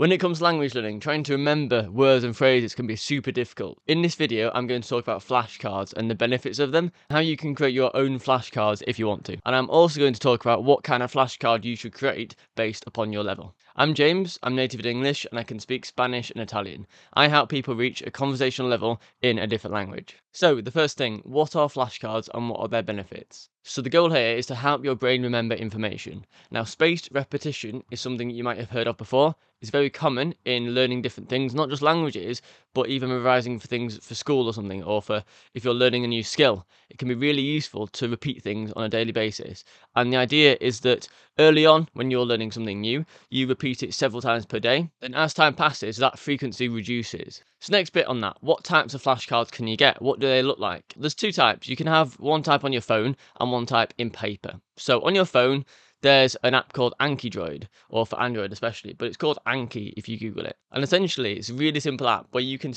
When it comes to language learning, trying to remember words and phrases can be super difficult. In this video, I'm going to talk about flashcards and the benefits of them, how you can create your own flashcards if you want to. And I'm also going to talk about what kind of flashcard you should create based upon your level. I'm James, I'm native in English, and I can speak Spanish and Italian. I help people reach a conversational level in a different language. So, the first thing, what are flashcards and what are their benefits? So the goal here is to help your brain remember information. Now, spaced repetition is something you might have heard of before. It's very common in learning different things, not just languages, but even revising for things for school or something, or for if you're learning a new skill. It can be really useful to repeat things on a daily basis. And the idea is that early on, when you're learning something new, you repeat it several times per day. And as time passes, that frequency reduces. So next bit on that, what types of flashcards can you get? What do they look like? There's two types. You can have one type on your phone and one type in paper. So on your phone, there's an app called Anki Droid, or for Android especially, but it's called Anki if you Google it. And essentially, it's a really simple app where you can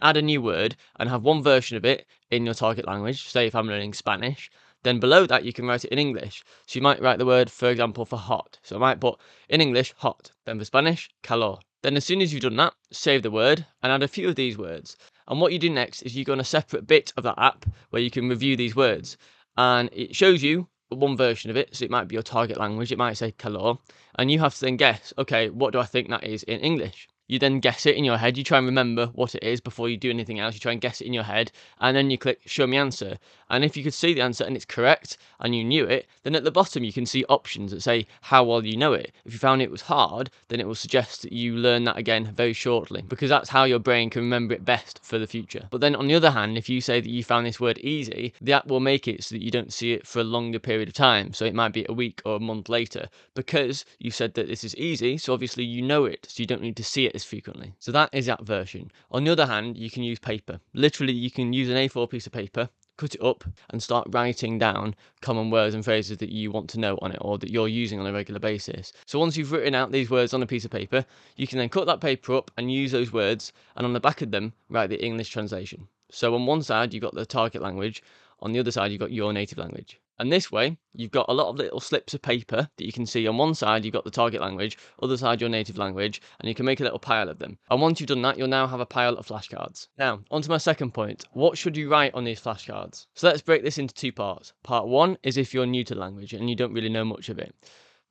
add a new word and have one version of it in your target language. Say if I'm learning Spanish, then below that you can write it in English. So you might write the word, for example, for hot. So I might put in English, hot. Then for Spanish, calor. Then as soon as you've done that, save the word and add a few of these words. And what you do next is you go on a separate bit of that app where you can review these words. And it shows you one version of it, so it might be your target language, it might say calor, and you have to then guess, okay, what do I think that is in English? You then guess it in your head, you try and remember what it is before you do anything else, you try and guess it in your head, and then you click show me answer. And if you could see the answer and it's correct, and you knew it, then at the bottom you can see options that say how well you know it. If you found it was hard, then it will suggest that you learn that again very shortly, because that's how your brain can remember it best for the future. But then on the other hand, if you say that you found this word easy, the app will make it so that you don't see it for a longer period of time. So it might be a week or a month later, because you said that this is easy, so obviously you know it, so you don't need to see it as frequently. So that is that version. On the other hand, you can use paper. Literally, you can use an A4 piece of paper, cut it up and start writing down common words and phrases that you want to know on it or that you're using on a regular basis. So once you've written out these words on a piece of paper, you can then cut that paper up and use those words, and on the back of them write the English translation. So on one side you've got the target language, on the other side you've got your native language. And this way, you've got a lot of little slips of paper that you can see. On one side, you've got the target language, other side, your native language, and you can make a little pile of them. And once you've done that, you'll now have a pile of flashcards. Now, on to my second point. What should you write on these flashcards? So let's break this into two parts. Part one is if you're new to the language and you don't really know much of it.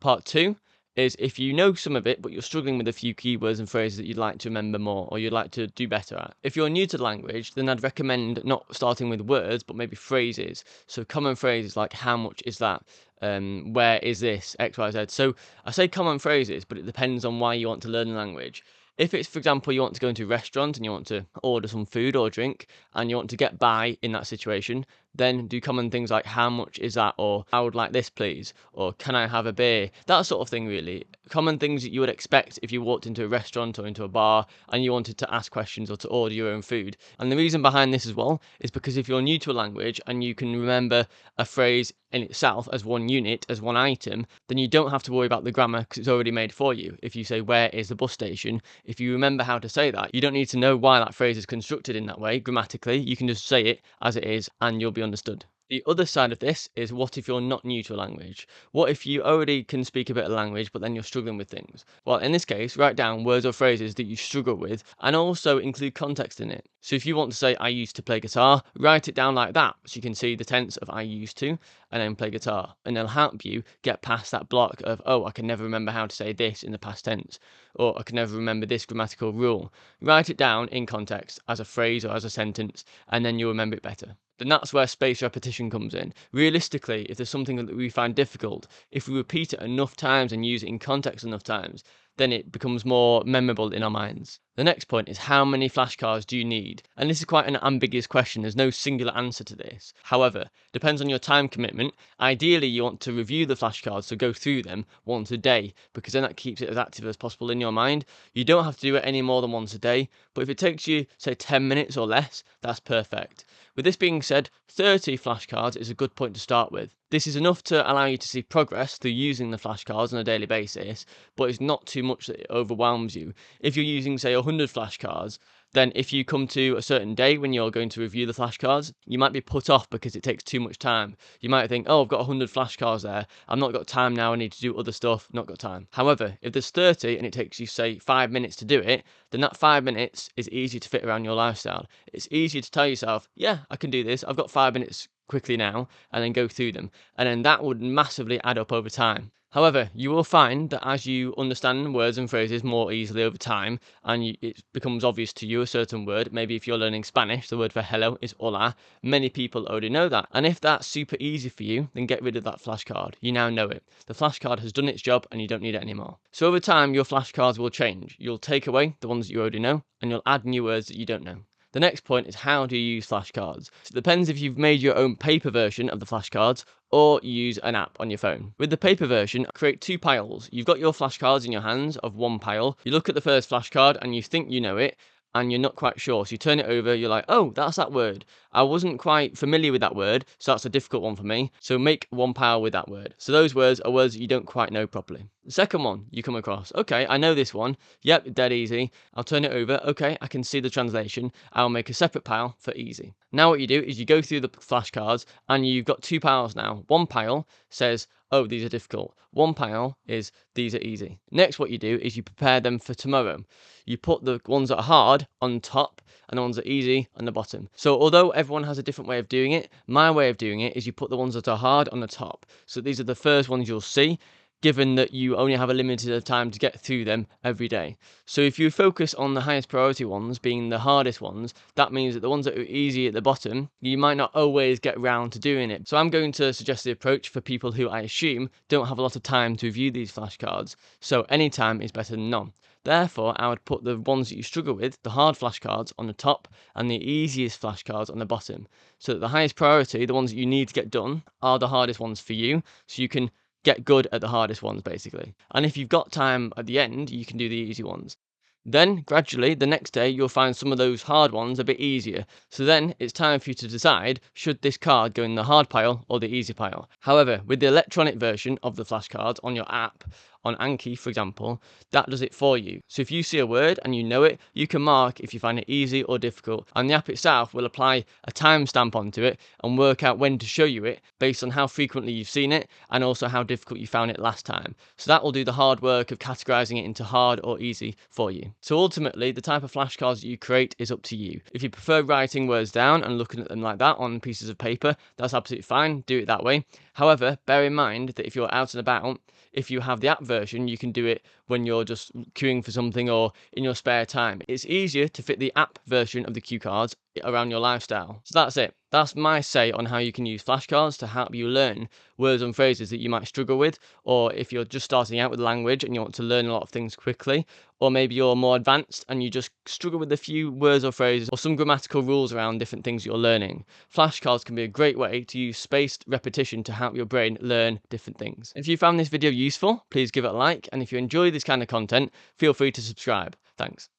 Part two is if you know some of it, but you're struggling with a few keywords and phrases that you'd like to remember more or you'd like to do better at. If you're new to the language, then I'd recommend not starting with words, but maybe phrases. So common phrases like how much is that? Where is this? X, Y, Z. So I say common phrases, but it depends on why you want to learn the language. If it's, for example, you want to go into a restaurant and you want to order some food or drink and you want to get by in that situation, then do common things like how much is that, or I would like this please, or can I have a beer? That sort of thing really. Common things that you would expect if you walked into a restaurant or into a bar and you wanted to ask questions or to order your own food. And the reason behind this as well is because if you're new to a language and you can remember a phrase in itself as one unit, as one item, then you don't have to worry about the grammar because it's already made for you. If you say where is the bus station, if you remember how to say that, you don't need to know why that phrase is constructed in that way grammatically. You can just say it as it is and you'll be understood. The other side of this is what if you're not new to a language? What if you already can speak a bit of language but then you're struggling with things? Well, in this case, write down words or phrases that you struggle with and also include context in it. So if you want to say I used to play guitar, write it down like that so you can see the tense of I used to and then play guitar. And it'll help you get past that block of, oh, I can never remember how to say this in the past tense, or I can never remember this grammatical rule. Write it down in context as a phrase or as a sentence and then you'll remember it better. Then that's where spaced repetition comes in. Realistically, if there's something that we find difficult, if we repeat it enough times and use it in context enough times, then it becomes more memorable in our minds. The next point is how many flashcards do you need? And this is quite an ambiguous question. There's no singular answer to this. However, depends on your time commitment. Ideally, you want to review the flashcards, so go through them once a day, because then that keeps it as active as possible in your mind. You don't have to do it any more than once a day, but if it takes you, say, 10 minutes or less, that's perfect. With this being said, 30 flashcards is a good point to start with. This is enough to allow you to see progress through using the flashcards on a daily basis, but it's not too much that it overwhelms you. If you're using, say, 100 flashcards, then if you come to a certain day when you're going to review the flashcards, you might be put off because it takes too much time. You might think, oh, I've got 100 flashcards there. I've not got time now. I need to do other stuff. Not got time. However, if there's 30 and it takes you, say, 5 minutes to do it, then that 5 minutes is easy to fit around your lifestyle. It's easier to tell yourself, yeah, I can do this. I've got 5 minutes quickly now, and then go through them. And then that would massively add up over time. However, you will find that as you understand words and phrases more easily over time, and it becomes obvious to you a certain word, maybe if you're learning Spanish, the word for hello is hola, many people already know that. And if that's super easy for you, then get rid of that flashcard. You now know it. The flashcard has done its job and you don't need it anymore. So over time, your flashcards will change. You'll take away the ones that you already know, and you'll add new words that you don't know. The next point is, how do you use flashcards? So it depends if you've made your own paper version of the flashcards or you use an app on your phone. With the paper version, create two piles. You've got your flashcards in your hands of one pile. You look at the first flashcard and you think you know it, and you're not quite sure. So you turn it over, you're like, oh, that's that word. I wasn't quite familiar with that word, so that's a difficult one for me. So make one pile with that word. So those words are words that you don't quite know properly. The second one you come across, okay, I know this one. Yep, dead easy. I'll turn it over. Okay, I can see the translation. I'll make a separate pile for easy. Now what you do is you go through the flashcards and you've got two piles now. One pile says, oh, these are difficult. One pile is, these are easy. Next, what you do is you prepare them for tomorrow. You put the ones that are hard on top and the ones that are easy on the bottom. So although everyone has a different way of doing it, my way of doing it is you put the ones that are hard on the top. So these are the first ones you'll see, given that you only have a limited time to get through them every day. So if you focus on the highest priority ones being the hardest ones, that means that the ones that are easy at the bottom, you might not always get round to doing it. So I'm going to suggest the approach for people who I assume don't have a lot of time to review these flashcards. So any time is better than none. Therefore, I would put the ones that you struggle with, the hard flashcards, on the top and the easiest flashcards on the bottom. So that the highest priority, the ones that you need to get done, are the hardest ones for you. So you can get good at the hardest ones, basically. And if you've got time at the end, you can do the easy ones. Then, gradually, the next day, you'll find some of those hard ones a bit easier. So then, it's time for you to decide, should this card go in the hard pile or the easy pile? However, with the electronic version of the flashcards on your app, on Anki, for example, that does it for you. So if you see a word and you know it, you can mark if you find it easy or difficult. And the app itself will apply a timestamp onto it and work out when to show you it based on how frequently you've seen it and also how difficult you found it last time. So that will do the hard work of categorizing it into hard or easy for you. So ultimately, the type of flashcards that you create is up to you. If you prefer writing words down and looking at them like that on pieces of paper, that's absolutely fine. Do it that way. However, bear in mind that if you're out and about, if you have the app version, you can do it when you're just queuing for something or in your spare time. It's easier to fit the app version of the cue cards around your lifestyle. So that's it. That's my say on how you can use flashcards to help you learn words and phrases that you might struggle with, or if you're just starting out with language and you want to learn a lot of things quickly, or maybe you're more advanced and you just struggle with a few words or phrases or some grammatical rules around different things you're learning. Flashcards can be a great way to use spaced repetition to help your brain learn different things. If you found this video useful, please give it a like, and if you enjoy this kind of content, feel free to subscribe. Thanks.